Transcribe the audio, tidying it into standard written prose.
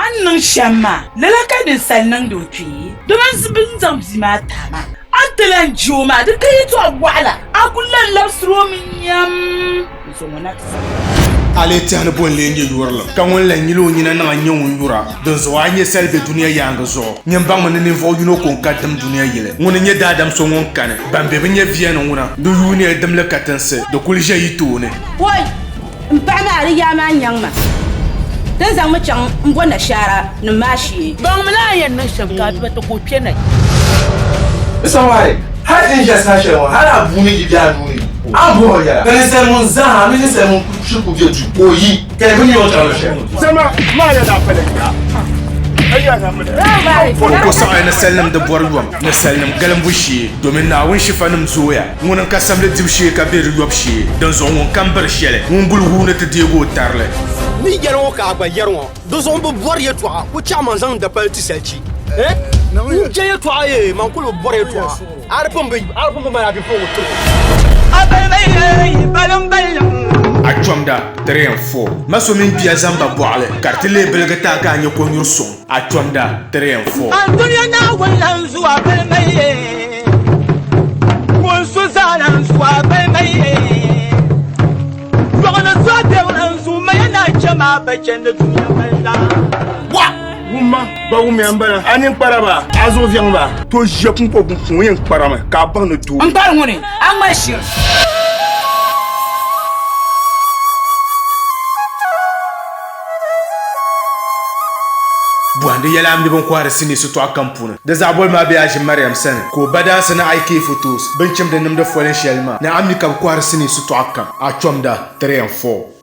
An shama, lalaka din salnan doki. Domin zubin zamzi ma tama. An talan joma da kai to wala. Akullan lafsro min yam. So monat. Ale tihani bon lenye yurla kan won lan yilo nyina na nyon yura don zo anye selbe dunia yanga zo nyam bang man ne vo yuno kon kadam dunia yele won nye dadam so ngon kane bambe be nye vienne wona do yuni edam le katense do kulje yitone boy mpama ri ya ma nyangma dan zang ma chang mbona shara no mashi Bang mala yan na shamka ba to ko piena. Somebody, how in just national, how abu ni bia nu. Abo ya. Minister Monza, minister mon chuku vie du boyi. Quel est venu au travail. Sama, mala da pele. Aya na mele. ko sa na sallam da borwam na sallam galam bushi domin na won shifanum zoya won ka samle dibshi ka be yobshi dan zo won kan bar shele won bul huna ta dego tarle Ni yaro ka ba yaro. Do zo mbo bor ye to ko chairman zan da party selchi. Ni je ye to aye man ko bor ye to. Arpom ba ya bi fo to. a chomda 3 and 4 maso min biya zamba boale kartile belgata ka nya ko nyurso a chomda 3 and 4 Antonio na wallan zuwa balmaye. Kun su zanan zuwa balmaye. Dogana zuwa da wannan su mai na jama bacen da duniya balla. Wa! Wuma ba wumi ambara anin paraba azo vianga to je kun ko kun yen parama ka ban no do. An bar wani, an mai shi. buande yala amdi bon kwara sini su to akampuna da zabol ma biya shi maryam sana ko bada sana aike photos bincim da namda folen shelma na amni kam kwara sini su to akam a chomda 3 and 4